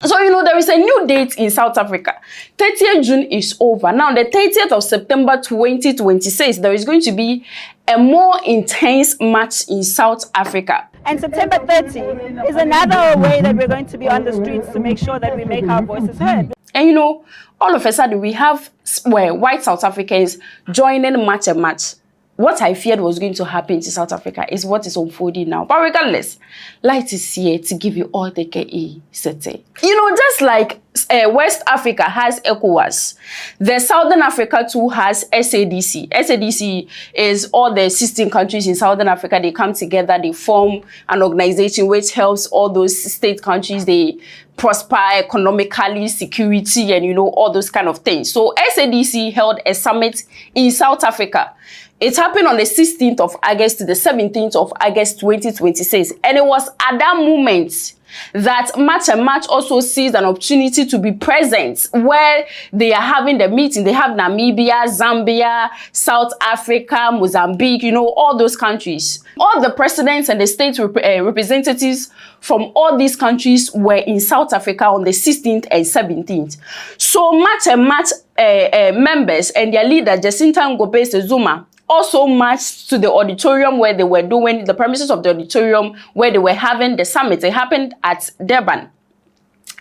So, there is a new date in South Africa. 30th June is over. Now, the 30th of September 2026, there is going to be a more intense march in South Africa. And September 30 is another way that we're going to be on the streets to make sure that we make our voices heard. And all of a sudden, we have white South Africans joining march and march. What I feared was going to happen to South Africa is what is unfolding now. But regardless, light is here to give you all the KE setting. Just like West Africa has ECOWAS, the Southern Africa too has SADC. SADC is all the 16 countries in Southern Africa. They come together, they form an organization which helps all those state countries, they prosper economically, security, and all those kind of things. So SADC held a summit in South Africa. It happened on the 16th of August to the 17th of August 2026. And it was at that moment that March and March also seized an opportunity to be present where they are having the meeting. They have Namibia, Zambia, South Africa, Mozambique, all those countries. All the presidents and the state representatives from all these countries were in South Africa on the 16th and 17th. So March and March members and their leader, Jacinta Ngobese Zuma, also marched to the auditorium where they were doing the premises of the auditorium where they were having the summit. It happened at Durban.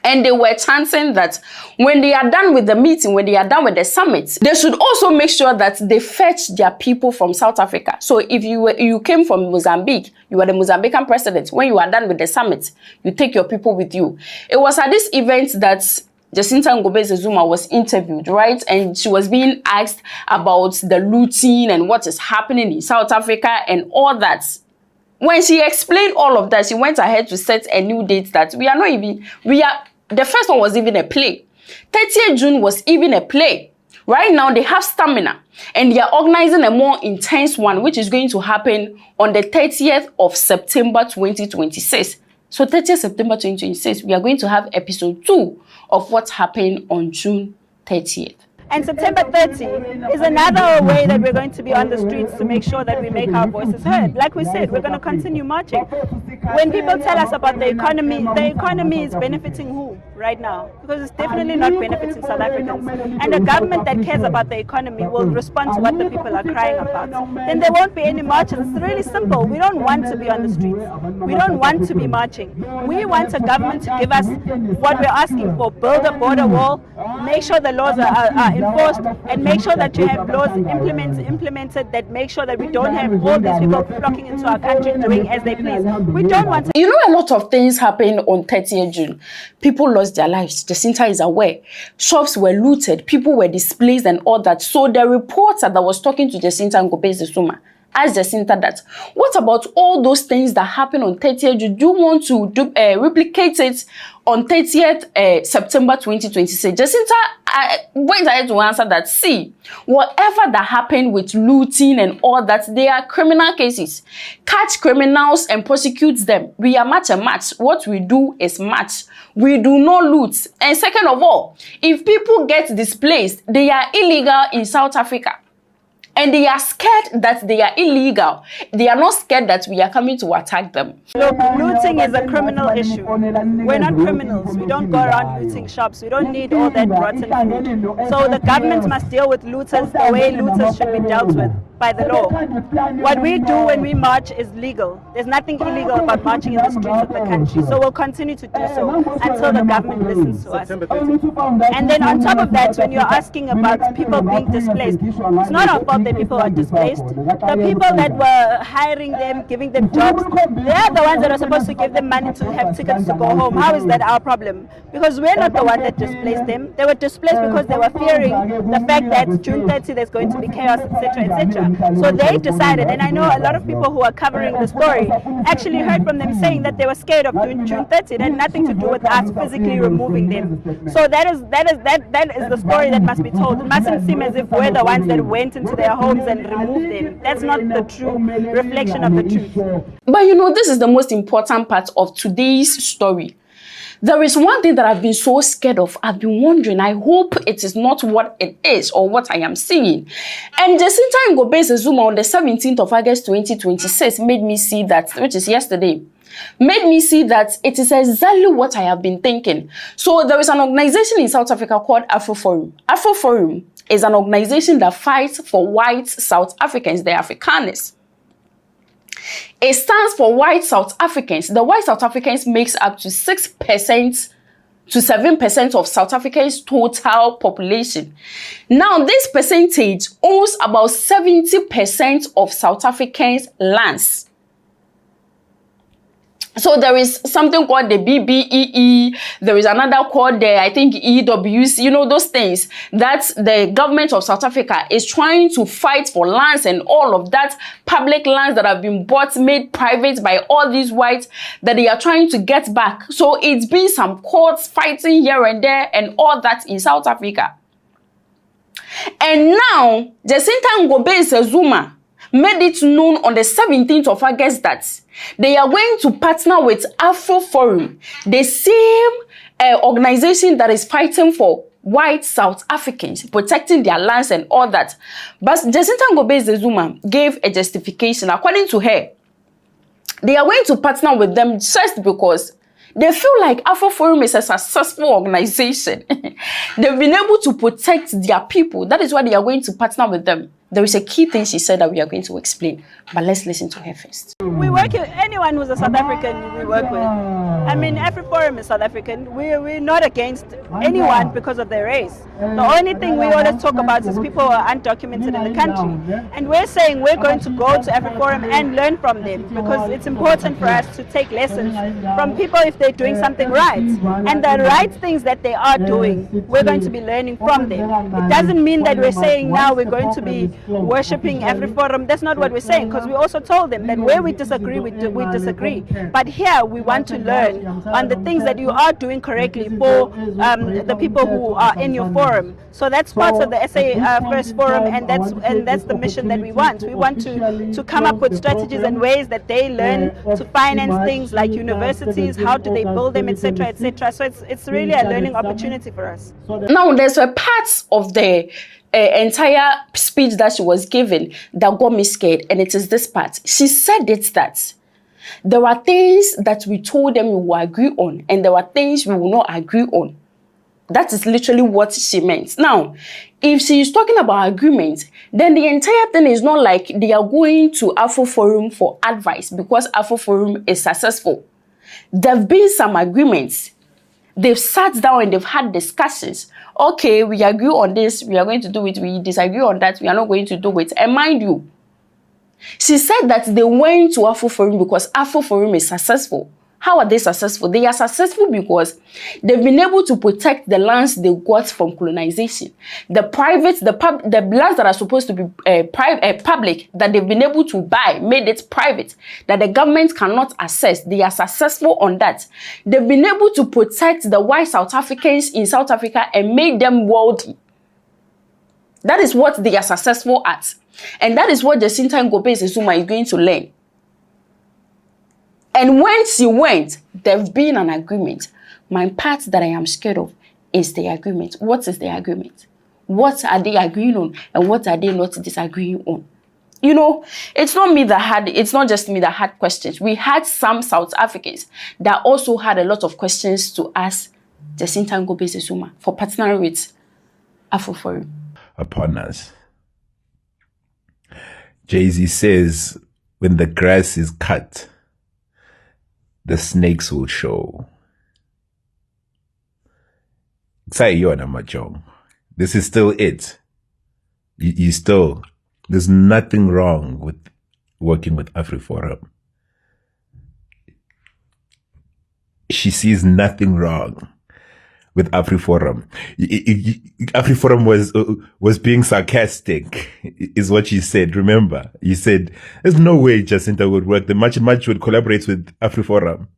And they were chanting that when they are done with the meeting, when they are done with the summit, they should also make sure that they fetch their people from South Africa. So if you came from Mozambique, you are the Mozambican president. When you are done with the summit, you take your people with you. It was at this event that Jacinta Ngobese Zuma was interviewed, right? And she was being asked about the looting and what is happening in South Africa and all that. When she explained all of that, she went ahead to set a new date that the first one was even a play. 30th June was even a play. Right now, they have stamina and they are organizing a more intense one, which is going to happen on the 30th of September 2026. So 30th September 2026, we are going to have episode 2 of what happened on June 30th. And September 30 is another way that we're going to be on the streets to make sure that we make our voices heard. Like we said, we're going to continue marching. When people tell us about the economy is benefiting who right now? Because it's definitely not benefiting South Africans. And a government that cares about the economy will respond to what the people are crying about. Then there won't be any marches. It's really simple. We don't want to be on the streets. We don't want to be marching. We want a government to give us what we're asking for. Build a border wall, make sure the laws are enforced, and make sure that you have laws implemented that make sure that we don't have all these people flocking into our country doing as they please. We don't want to. A lot of things happened on 30th June. People lost their lives. Jacinta is aware. Shops were looted. People were displaced and all that. So the reporter that was talking to Jacinta Ngobese Zuma asked Jacinta that, what about all those things that happened on 30th June? Do you want to replicate it on 30th September 2026? Jacinta went ahead to answer that, see, whatever that happened with looting and all that, they are criminal cases. Catch criminals and prosecute them. We are match and match. What we do is match. We do not loot. And second of all, if people get displaced, they are illegal in South Africa. And they are scared that they are illegal. They are not scared that we are coming to attack them. Look, looting is a criminal issue. We're not criminals. We don't go around looting shops. We don't need all that rotten food. So the government must deal with looters the way looters should be dealt with by the law. What we do when we march is legal. There's nothing illegal about marching in the streets of the country. So we'll continue to do so until the government listens to us. And then on top of that, when you're asking about people being displaced, it's not our fault that people are displaced. The people that were hiring them, giving them jobs, they're the ones that are supposed to give them money to have tickets to go home. How is that our problem? Because we're not the one that displaced them. They were displaced because they were fearing the fact that June 30 there's going to be chaos, etc., etc. So they decided, and I know a lot of people who are covering the story actually heard from them saying that they were scared of June 30. It had nothing to do with us physically removing them. So that is the story that must be told. It mustn't seem as if we're the ones that went into their homes and removed them. That's not the true reflection of the truth. But this is the most important part of today's story. There is one thing that I've been so scared of. I've been wondering, I hope it is not what it is or what I am seeing. And Jacinta Ngobese Zuma on the 17th of August 2026 made me see that, which is yesterday, made me see that it is exactly what I have been thinking. So there is an organization in South Africa called AfriForum. AfriForum is an organization that fights for white South Africans, the Afrikaners. It stands for white South Africans. The white South Africans makes up to 6% to 7% of South Africa's total population. Now, this percentage owns about 70% of South Africans' lands. So there is something called the BBEE, there is another called the, I think, EWC, you know, those things that the government of South Africa is trying to fight for lands and all of that, public lands that have been bought, made private by all these whites that they are trying to get back. So it's been some courts fighting here and there and all that in South Africa. And now, Jacinta Ngobese Zuma made it known on the 17th of August that they are going to partner with AfriForum, the same organization that is fighting for white South Africans, protecting their lands and all that. But Jacinta Ngobese Zuma gave a justification. According to her, they are going to partner with them just because they feel like AfriForum is a successful organization. They've been able to protect their people. That is why they are going to partner with them. There is a key thing she said that we are going to explain, but let's listen to her first. We work with anyone who's a South African, we work with. I mean, AfriForum is South African. We're not against anyone because of their race. The only thing we always talk about is people who are undocumented in the country. And we're saying we're going to go to AfriForum and learn from them because it's important for us to take lessons from people if they're doing something right. And the right things that they are doing, we're going to be learning from them. It doesn't mean that we're saying now we're going to be worshipping AfriForum. That's not what we're saying, because we also told them that where we disagree, we disagree. But here we want to learn on the things that you are doing correctly for the people who are in your forum. So that's part of the SA First Forum, and that's the mission that we want. We want to come up with strategies and ways that they learn to finance things like universities, how do they build them, etc., etc. So it's really a learning opportunity for us. Now, there's a part of the entire speech that she was giving that got me scared, and it is this part. She said it that there are things that we told them we will agree on, and there are things we will not agree on. That is literally what she meant. Now, if she is talking about agreement, then the entire thing is not like they are going to AfriForum for advice because AfriForum is successful. There have been some agreements. They've sat down and they've had discussions. Okay, we agree on this, we are going to do it. We disagree on that, we are not going to do it. And mind you, she said that they went to AfriForum because AfriForum is successful. How are they successful? They are successful because they've been able to protect the lands they got from colonization. The lands that are supposed to be public, that they've been able to buy, made it private, that the government cannot access. They are successful on that. They've been able to protect the white South Africans in South Africa and make them wealthy. That is what they are successful at. And that is what Jacinta Ngobese Zuma is going to learn. And when she went, there's been an agreement. My part that I am scared of is the agreement. What is the agreement? What are they agreeing on and what are they not disagreeing on? You know, it's not just me that had questions. We had some South Africans that also had a lot of questions to ask Jacinta Ngobese Zuma for partnering with AfriForum. Upon us. Jay-Z says, when the grass is cut, the snakes will show. This is still it. You still, there's nothing wrong with working with AfriForum. She sees nothing wrong with AfriForum. AfriForum was being sarcastic, is what she said. Remember, you said there's no way Jacinta would work. The much would collaborate with AfriForum.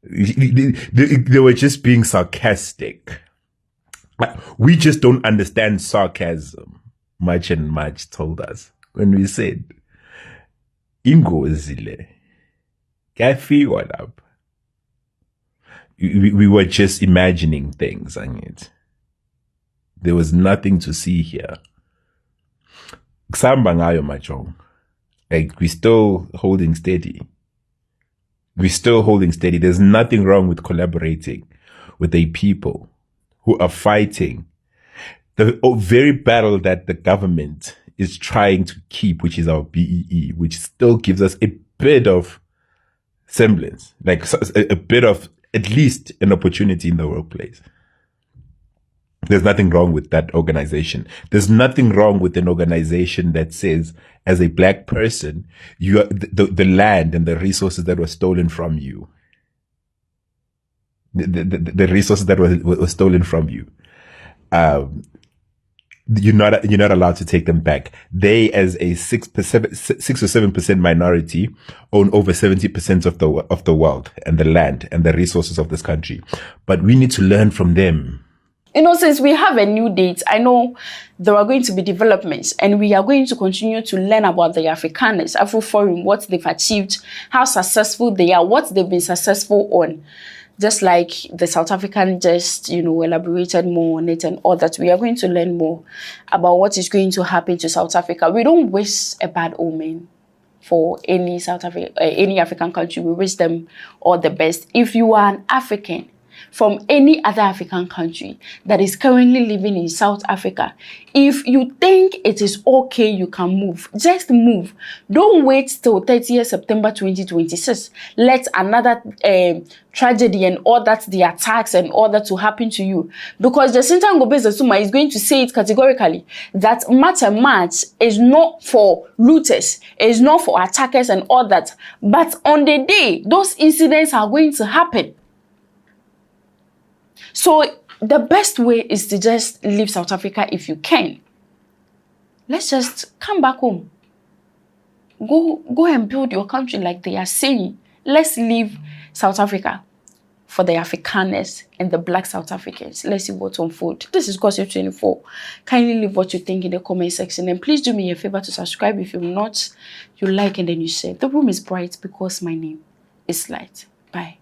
They were just being sarcastic. We just don't understand sarcasm. Much and Much told us when we said, "Ingozile, kafi what up." We were just imagining things, and there was nothing to see here. Like, we're still holding steady. We're still holding steady. There's nothing wrong with collaborating with a people who are fighting the very battle that the government is trying to keep, which is our BEE, which still gives us a bit of semblance, like a bit of at least an opportunity in the workplace. There's nothing wrong with that organization. There's nothing wrong with an organization that says, as a black person, you are the land and the resources that were stolen from you. The resources that were stolen from you. You're not allowed to take them back. They, as a 6 or 7% minority, own over 70% of the world and the land and the resources of this country. But we need to learn from them. Since we have a new date, I know there are going to be developments, and we are going to continue to learn about the Afrikaners, AfriForum, what they've achieved, how successful they are, what they've been successful on. Just like the South African just, elaborated more on it and all that, we are going to learn more about what is going to happen to South Africa. We don't wish a bad omen for any any African country. We wish them all the best. If you are an African from any other African country that is currently living in South Africa, if you think it is okay, you can move. Just move. Don't wait till 30th September 2026. Let another tragedy and all that, the attacks and all that to happen to you. Because the Jacinta Ngobezesuma is going to say it categorically that March is not for looters, is not for attackers and all that. But on the day, those incidents are going to happen. So the best way is to just leave South Africa if you can. Let's just come back home. Go and build your country like they are saying. Let's leave South Africa for the Afrikaners and the black South Africans. Let's see what's on food. This is Gossip24. Kindly leave what you think in the comment section. And please do me a favor to subscribe if you're not. You like and then you share. The room is bright because my name is Light. Bye.